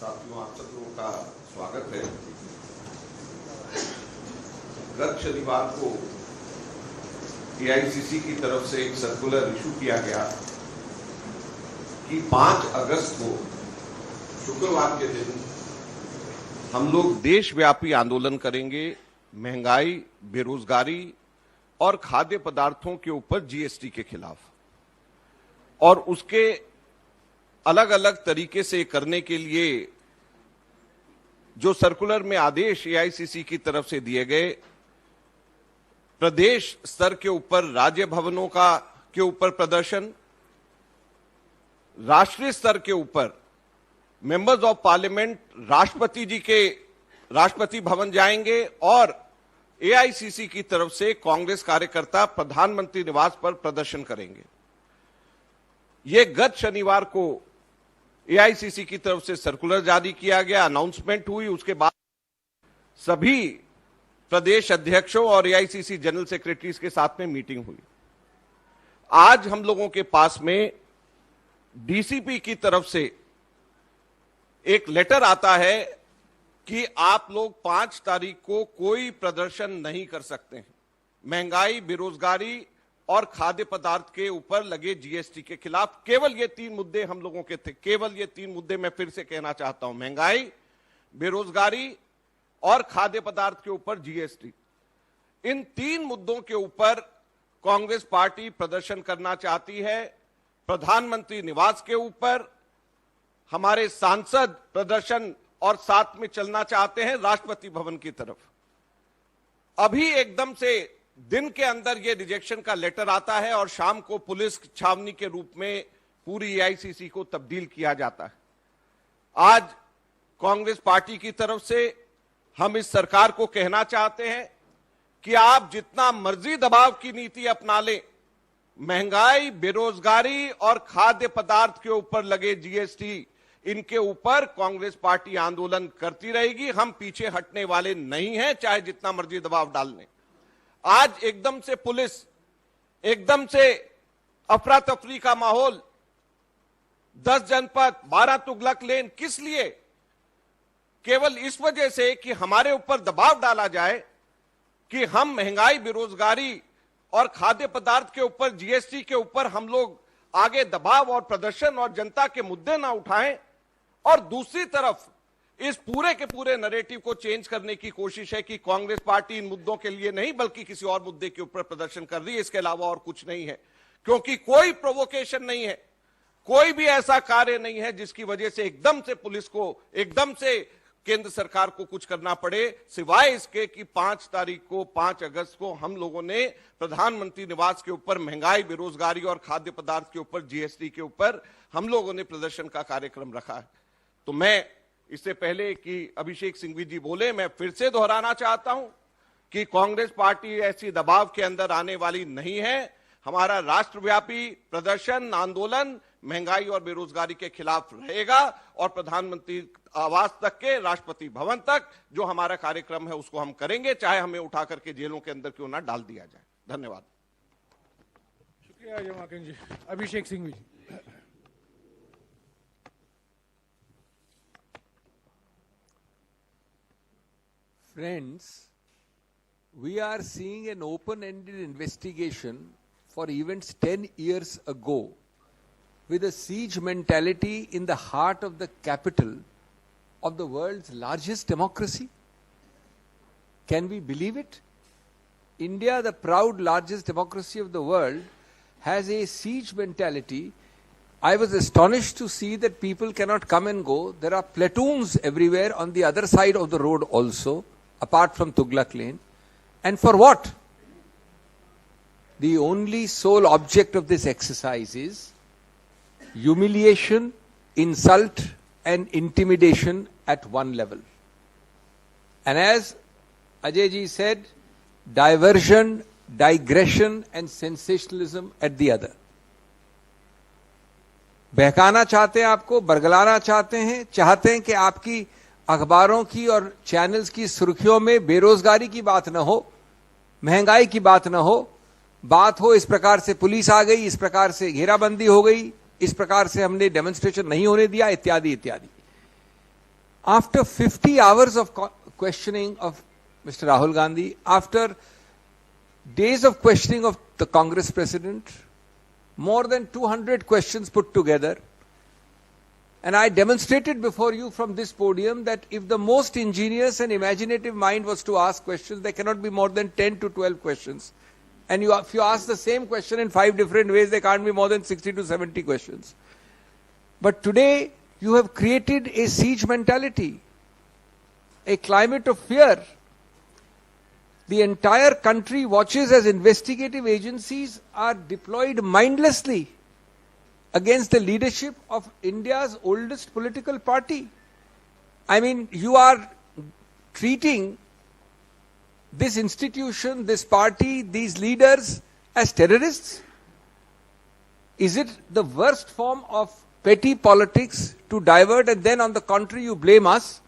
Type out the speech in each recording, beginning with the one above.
साथियों, आप सब लोगों का स्वागत है। गत शनिवार को एआईसीसी की तरफ से एक सर्कुलर इशू किया गया कि 5 अगस्त को शुक्रवार के दिन हम लोग देशव्यापी आंदोलन करेंगे महंगाई, बेरोजगारी और खाद्य पदार्थों के ऊपर जीएसटी के खिलाफ। और उसके अलग अलग तरीके से करने के लिए जो सर्कुलर में आदेश एआईसीसी की तरफ से दिए गए, प्रदेश स्तर के ऊपर राज्य भवनों के ऊपर प्रदर्शन, राष्ट्रीय स्तर के ऊपर members of parliament Rashtrapati Bhavan जाएंगे और एआईसीसी की तरफ से कांग्रेस कार्यकर्ता प्रधानमंत्री निवास पर प्रदर्शन करेंगे। ये गत शनिवार को एआईसीसी की तरफ से सर्कुलर जारी किया गया, अनाउंसमेंट हुई। उसके बाद सभी प्रदेश अध्यक्षों और एआईसीसी जनरल सेक्रेटरीज के साथ में मीटिंग हुई। आज हम लोगों के पास में डीसीपी की तरफ से एक लेटर आता है कि आप लोग 5 तारीख को कोई प्रदर्शन नहीं कर सकते हैं। महंगाई, बेरोजगारी और खाद्य पदार्थ के ऊपर लगे जीएसटी के खिलाफ। केवल ये 3 मुद्दे हम लोगों के थे, केवल ये 3 मुद्दे मैं फिर से कहना चाहता हूं, महंगाई, बेरोजगारी और खाद्य पदार्थ के ऊपर जीएसटी। इन 3 मुद्दों के ऊपर कांग्रेस पार्टी प्रदर्शन करना चाहती है। प्रधानमंत्री निवास के ऊपर हमारे सांसद प्रदर्शन और साथ में चलना चाहते हैं राष्ट्रपति भवन की तरफ। अभी एकदम से दिन के अंदर यह रिजेक्शन का लेटर आता है और शाम को पुलिस छावनी के रूप में पूरी एआईसीसी को तब्दील किया जाता है। आज कांग्रेस पार्टी की तरफ से हम इस सरकार को कहना चाहते हैं कि आप जितना मर्जी दबाव की नीति अपना लें, महंगाई, बेरोजगारी और खाद्य पदार्थ के ऊपर लगे जीएसटी, इनके ऊपर कांग्रेस पार्टी आंदोलन करती रहेगी। हम पीछे हटने वाले नहीं हैं, चाहे जितना मर्जी दबाव डाल लें। आज एकदम से पुलिस, एकदम से अफरा तफरी का माहौल, 10 जनपद, 12 तुगलक लेन, किस लिए? केवल इस वजह से कि हमारे ऊपर दबाव डाला जाए कि हम महंगाई, बेरोजगारी और खाद्य पदार्थ के ऊपर, जीएसटी के ऊपर हम लोग आगे दबाव और प्रदर्शन और जनता के मुद्दे ना उठाएं। और दूसरी तरफ इस पूरे के पूरे नैरेटिव को चेंज करने की कोशिश है कि कांग्रेस पार्टी इन मुद्दों के लिए नहीं बल्कि किसी और मुद्दे के ऊपर प्रदर्शन कर रही है, इसके अलावा और कुछ नहीं है। क्योंकि कोई प्रोवोकेशन नहीं है, कोई भी ऐसा कार्य नहीं है जिसकी वजह से एकदम से पुलिस को, एकदम से केंद्र सरकार को कुछ करना पड़े, सिवाय इसके कि 5 तारीख को, 5 अगस्त को हम लोगों ने प्रधानमंत्री निवास के ऊपर महंगाई, बेरोजगारी और खाद्य पदार्थ के ऊपर, जीएसटी के ऊपर हम लोगों ने प्रदर्शन का कार्यक्रम रखा है। तो मैं इससे पहले कि अभिषेक सिंघवी जी बोले, मैं फिर से दोहराना चाहता हूं कि कांग्रेस पार्टी ऐसी दबाव के अंदर आने वाली नहीं है। हमारा राष्ट्रव्यापी प्रदर्शन, आंदोलन महंगाई और बेरोजगारी के खिलाफ रहेगा और प्रधानमंत्री आवास तक के, राष्ट्रपति भवन तक जो हमारा कार्यक्रम है उसको हम करेंगे, चाहे हमें उठा करके जेलों के अंदर क्यों ना डाल दिया जाए। धन्यवाद। शुक्रिया जमाकिन जी। अभिषेक सिंघवी जी। Friends, we are seeing an open-ended investigation for events 10 years ago with a siege mentality in the heart of the capital of the world's largest democracy. Can we believe it? India, the proud largest democracy of the world, has a siege mentality. I was astonished to see that people cannot come and go. There are platoons everywhere on the other side of the road also, apart from Tughlaq Lane. And for what? The only sole object of this exercise is humiliation, insult and intimidation at one level. And as Ajay ji said, diversion, digression and sensationalism at the other. बहकाना चाहते हैं आपको, बरगलाना चाहते हैं कि आपकी अखबारों की और चैनल्स की सुर्खियों में बेरोजगारी की बात न हो, महंगाई की बात न हो, बात हो इस प्रकार से पुलिस आ गई, इस प्रकार से घेराबंदी हो गई, इस प्रकार से हमने डेमोन्स्ट्रेशन नहीं होने दिया, इत्यादि इत्यादि। After 50 hours of questioning of Mr. Rahul Gandhi, after days of questioning of the Congress president, more than 200 questions put together, and I demonstrated before you from this podium that if the most ingenious and imaginative mind was to ask questions, there cannot be more than 10 to 12 questions. And if you ask the same question in 5 different ways, there can't be more than 60 to 70 questions. But today, you have created a siege mentality, a climate of fear. The entire country watches as investigative agencies are deployed mindlessly against the leadership of India's oldest political party. I mean, you are treating this institution, this party, these leaders as terrorists. Is it the worst form of petty politics to divert, and then on the contrary you blame us?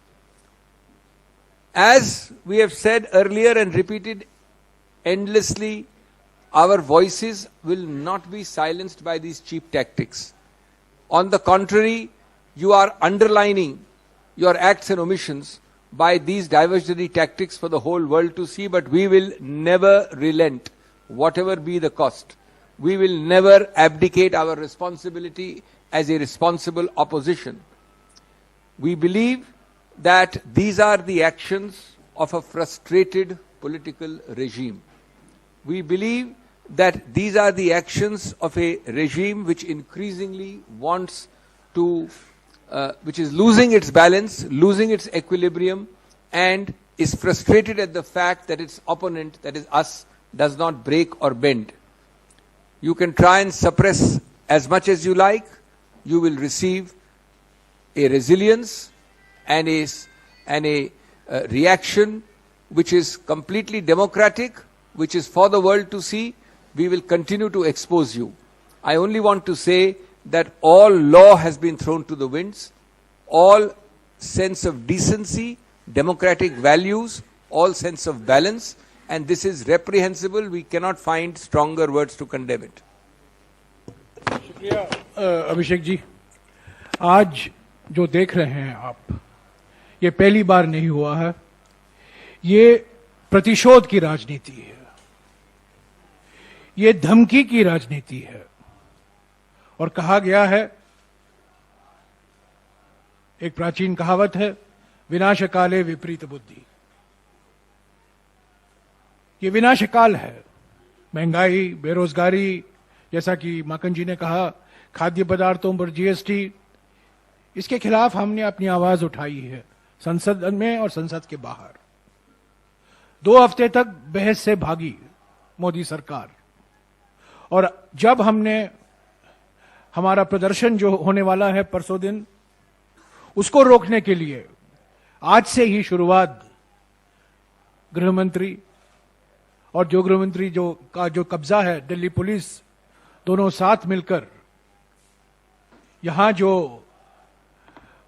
As we have said earlier and repeated endlessly, our voices will not be silenced by these cheap tactics. On the contrary, you are underlining your acts and omissions by these diversionary tactics for the whole world to see, but we will never relent, whatever be the cost. We will never abdicate our responsibility as a responsible opposition. We believe that these are the actions of a frustrated political regime. We believe that these are the actions of a regime which increasingly wants to, which is losing its balance, losing its equilibrium, and is frustrated at the fact that its opponent, that is us, does not break or bend. You can try and suppress as much as you like. You will receive a resilience and a reaction which is completely democratic, which is for the world to see. We will continue to expose you. I only want to say that all law has been thrown to the winds, all sense of decency, democratic values, all sense of balance, and this is reprehensible. We cannot find stronger words to condemn it. शुक्रिया अभिषेक जी। आज जो देख रहे हैं आप, ये पहली बार नहीं हुआ है। ये प्रतिशोध की राजनीति है, ये धमकी की राजनीति है। और कहा गया है, एक प्राचीन कहावत है, विनाशकाले विपरीत बुद्धि। ये विनाशकाल है। महंगाई, बेरोजगारी, जैसा कि माकन जी ने कहा, खाद्य पदार्थों पर जीएसटी, इसके खिलाफ हमने अपनी आवाज उठाई है संसद में और संसद के बाहर। 2 हफ्ते तक बहस से भागी मोदी सरकार, और जब हमने हमारा प्रदर्शन जो होने वाला है परसों दिन, उसको रोकने के लिए आज से ही शुरुआत गृह मंत्री और जो गृह मंत्री जो कब्जा है दिल्ली पुलिस, दोनों साथ मिलकर यहां जो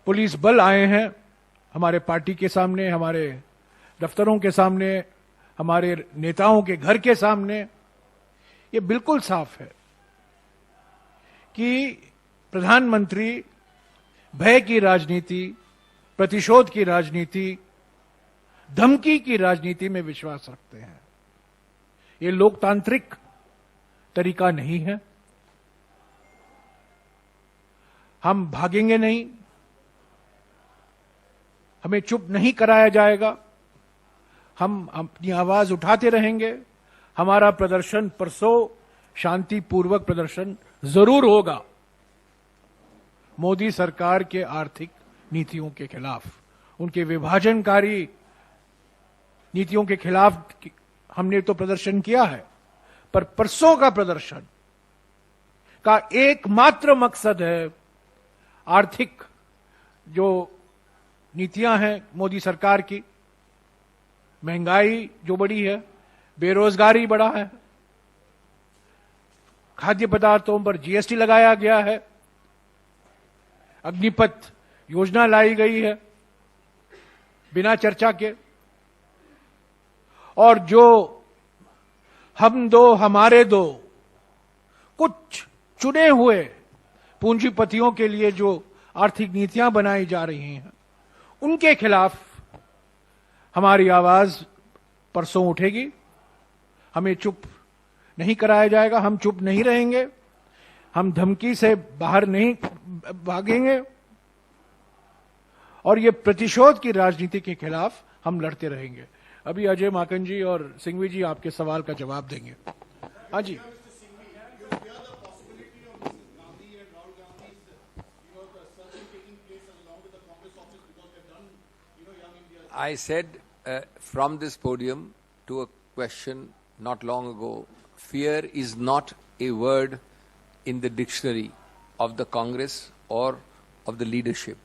पुलिस बल आए हैं, हमारे पार्टी के सामने, हमारे दफ्तरों के सामने, हमारे नेताओं के घर के सामने, ये बिल्कुल साफ है कि प्रधानमंत्री भय की राजनीति, प्रतिशोध की राजनीति, धमकी की राजनीति में विश्वास रखते हैं। ये लोकतांत्रिक तरीका नहीं है। हम भागेंगे नहीं, हमें चुप नहीं कराया जाएगा। हम अपनी आवाज उठाते रहेंगे। हमारा प्रदर्शन परसों शांतिपूर्वक प्रदर्शन जरूर होगा। मोदी सरकार के आर्थिक नीतियों के खिलाफ, उनके विभाजनकारी नीतियों के खिलाफ हमने तो प्रदर्शन किया है, पर परसों का प्रदर्शन का एकमात्र मकसद है आर्थिक जो नीतियां हैं मोदी सरकार की, महंगाई जो बढ़ी है, बेरोजगारी बढ़ा है, खाद्य पदार्थों पर जीएसटी लगाया गया है, अग्निपथ योजना लाई गई है बिना चर्चा के, और जो हम दो हमारे दो कुछ चुने हुए पूंजीपतियों के लिए जो आर्थिक नीतियां बनाई जा रही हैं, उनके खिलाफ हमारी आवाज परसों उठेगी। हमें चुप नहीं कराया जाएगा, हम चुप नहीं रहेंगे, हम धमकी से बाहर नहीं भागेंगे और ये प्रतिशोध की राजनीति के खिलाफ हम लड़ते रहेंगे। अभी अजय माकन जी और सिंघवी जी आपके सवाल का जवाब देंगे। हाँ जी। I said from this podium to a question not long ago, fear is not a word in the dictionary of the Congress or of the leadership.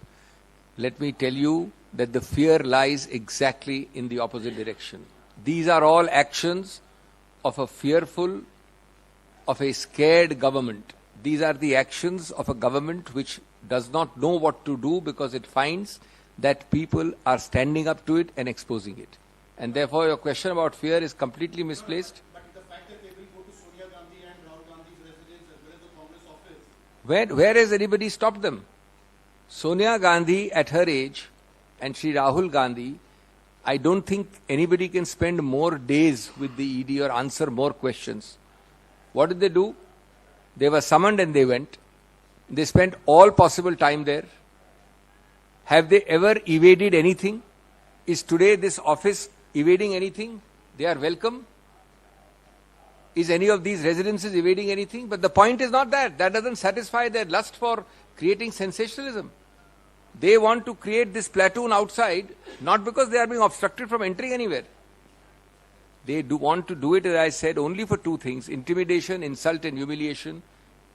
Let me tell you that the fear lies exactly in the opposite direction. These are all actions of a fearful, of a scared government. These are the actions of a government which does not know what to do because it finds that people are standing up to it and exposing it. And therefore your question about fear is completely misplaced. But the fact that they will go to Sonia Gandhi and Rahul Gandhi's residence as well as the Congress office. Where has anybody stopped them? Sonia Gandhi at her age and Shri Rahul Gandhi, I don't think anybody can spend more days with the ED or answer more questions. What did they do? They were summoned and they went. They spent all possible time there. Have they ever evaded anything? Is today this office evading anything? They are welcome. Is any of these residences evading anything? But the point is not that. That doesn't satisfy their lust for creating sensationalism. They want to create this platoon outside, not because they are being obstructed from entering anywhere. They do want to do it, as I said, only for two things: intimidation, insult and humiliation,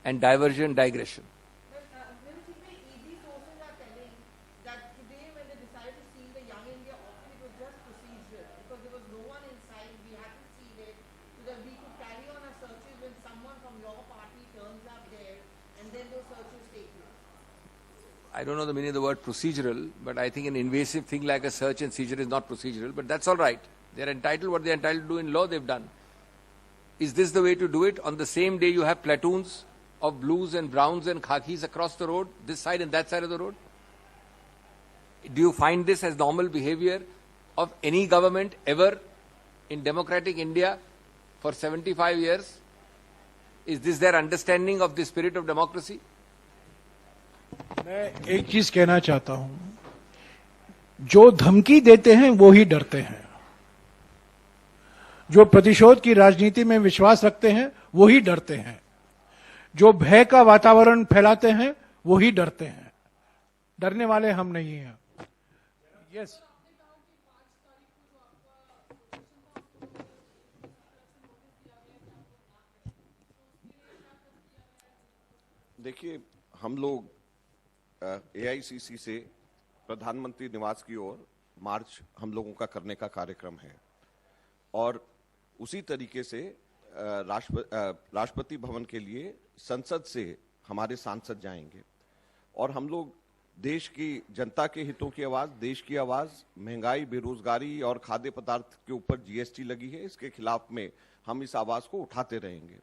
and diversion, digression. ED sources are telling that today when they decided to seal the Young India office, it was just procedural because there was no one inside. We had to seal it so that we could carry on our searches when someone from your party turns up there, and then those searches take place. I don't know the meaning of the word procedural, but I think an invasive thing like a search and seizure is not procedural, but that's all right. They're entitled, what they're entitled to do in law, they've done. Is this the way to do it? On the same day you have platoons of blues and browns and khakis across the road, this side and that side of the road? Do you find this as normal behavior of any government ever in democratic India for 75 years? Is this their understanding of the spirit of democracy? मैं एक चीज कहना चाहता हूं, जो धमकी देते हैं वो ही डरते हैं, जो प्रतिशोध की राजनीति में विश्वास रखते हैं वो ही डरते हैं, जो भय का वातावरण फैलाते हैं वो ही डरते हैं। डरने वाले हम नहीं हैं। यस देखिए, हम लोग एआईसीसी से प्रधानमंत्री निवास की ओर मार्च हम लोगों का करने का कार्यक्रम है और उसी तरीके से राष्ट्रपति भवन के लिए संसद से हमारे सांसद जाएंगे और हम लोग देश की जनता के हितों की आवाज, देश की आवाज, महंगाई, बेरोजगारी और खाद्य पदार्थ के ऊपर जीएसटी लगी है, इसके खिलाफ में हम इस आवाज को उठाते रहेंगे।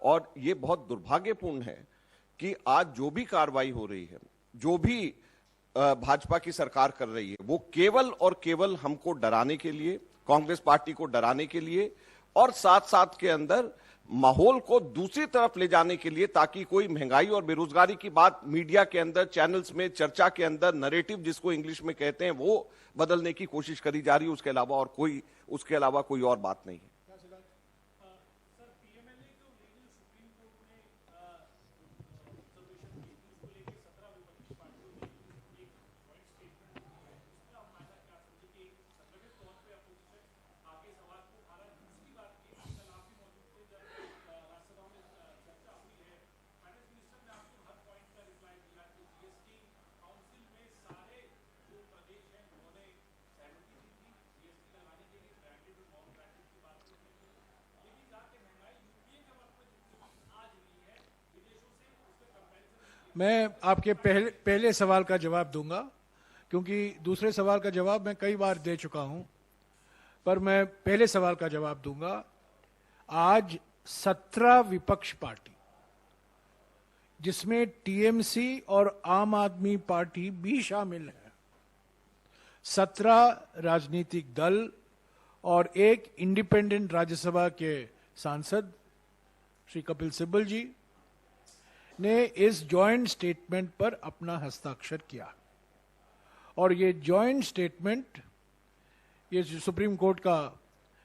और ये बहुत दुर्भाग्यपूर्ण है कि आज जो भी कार्रवाई हो रही है, जो भी भाजपा की सरकार कर रही है, वो केवल और केवल हमको डराने के लिए, कांग्रेस पार्टी को डराने के लिए और साथ साथ के अंदर माहौल को दूसरी तरफ ले जाने के लिए, ताकि कोई महंगाई और बेरोजगारी की बात मीडिया के अंदर, चैनल्स में, चर्चा के अंदर, नैरेटिव जिसको इंग्लिश में कहते हैं, वो बदलने की कोशिश करी जा रही है। उसके अलावा कोई और बात नहीं है। मैं आपके पहले सवाल का जवाब दूंगा, क्योंकि दूसरे सवाल का जवाब मैं कई बार दे चुका हूं, पर मैं पहले सवाल का जवाब दूंगा। आज 17 विपक्ष पार्टी, जिसमें टीएमसी और आम आदमी पार्टी भी शामिल है, 17 राजनीतिक दल और एक इंडिपेंडेंट राज्यसभा के सांसद श्री कपिल सिब्बल जी ने इस जॉइंट स्टेटमेंट पर अपना हस्ताक्षर किया। और ये जॉइंट स्टेटमेंट, ये सुप्रीम कोर्ट का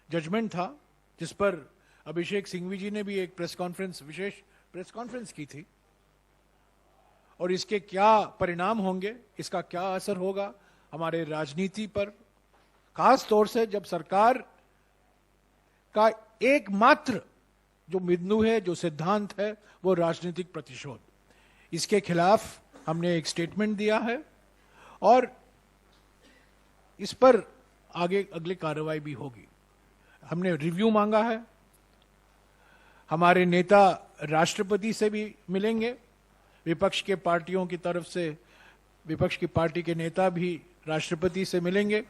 जजमेंट था जिस पर अभिषेक सिंघवी जी ने भी एक विशेष प्रेस कॉन्फ्रेंस की थी। और इसके क्या परिणाम होंगे, इसका क्या असर होगा हमारे राजनीति पर, खास तौर से जब सरकार का एकमात्र जो बिंदु है, जो सिद्धांत है, वो राजनीतिक प्रतिशोध। इसके खिलाफ हमने एक स्टेटमेंट दिया है और इस पर आगे अगली कार्रवाई भी होगी। हमने रिव्यू मांगा है, हमारे नेता राष्ट्रपति से भी मिलेंगे, विपक्ष के पार्टियों की तरफ से विपक्ष की पार्टी के नेता भी राष्ट्रपति से मिलेंगे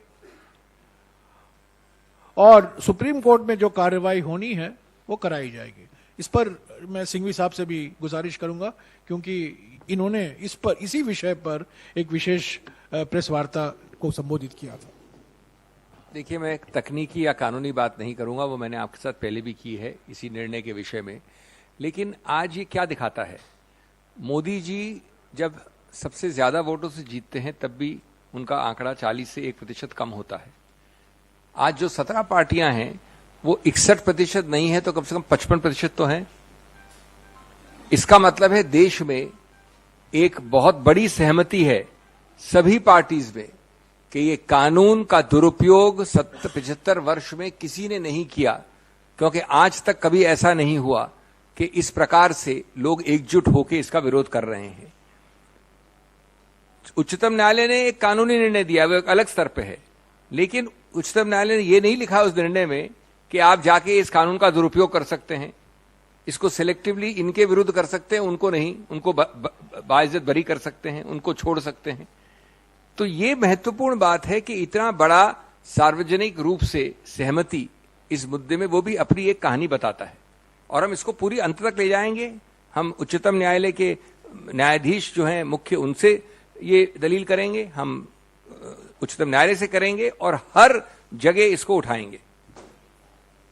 और सुप्रीम कोर्ट में जो कार्रवाई होनी है वो कराई जाएगी। इस पर मैं सिंघवी साहब से भी गुजारिश करूंगा क्योंकि इन्होंने इसी विषय पर एक विशेष प्रेस वार्ता को संबोधित किया था। देखिए, मैं तकनीकी या कानूनी बात नहीं करूंगा, वो मैंने आपके साथ पहले भी की है इसी निर्णय के विषय में। लेकिन आज ये क्या दिखाता है, मोदी जी जब सबसे ज्यादा वोटों से जीतते हैं तब भी उनका आंकड़ा 40 से 1% कम होता है। आज जो 17 पार्टियां हैं वो 61% नहीं है तो कम से कम 55% तो हैं। इसका मतलब है देश में एक बहुत बड़ी सहमति है सभी पार्टीज में कि ये कानून का दुरुपयोग 75 वर्ष में किसी ने नहीं किया, क्योंकि आज तक कभी ऐसा नहीं हुआ कि इस प्रकार से लोग एकजुट होकर इसका विरोध कर रहे हैं। उच्चतम न्यायालय ने एक कानूनी निर्णय दिया, वो एक अलग स्तर पे है, लेकिन उच्चतम न्यायालय ने यह नहीं लिखा उस निर्णय में कि आप जाके इस कानून का दुरुपयोग कर सकते हैं, इसको सिलेक्टिवली इनके विरुद्ध कर सकते हैं, उनको नहीं, उनको बाइज्जत बरी कर सकते हैं, उनको छोड़ सकते हैं। तो ये महत्वपूर्ण बात है कि इतना बड़ा सार्वजनिक रूप से सहमति इस मुद्दे में, वो भी अपनी एक कहानी बताता है और हम इसको पूरी अंत तक ले जाएंगे। हम उच्चतम न्यायालय के न्यायाधीश जो हैं मुख्य, उनसे ये दलील करेंगे, हम उच्चतम न्यायालय से करेंगे और हर जगह इसको उठाएंगे।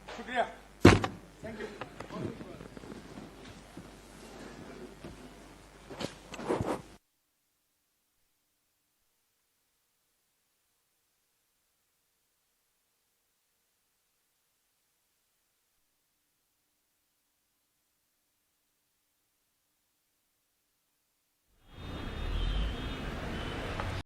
शुक्रिया।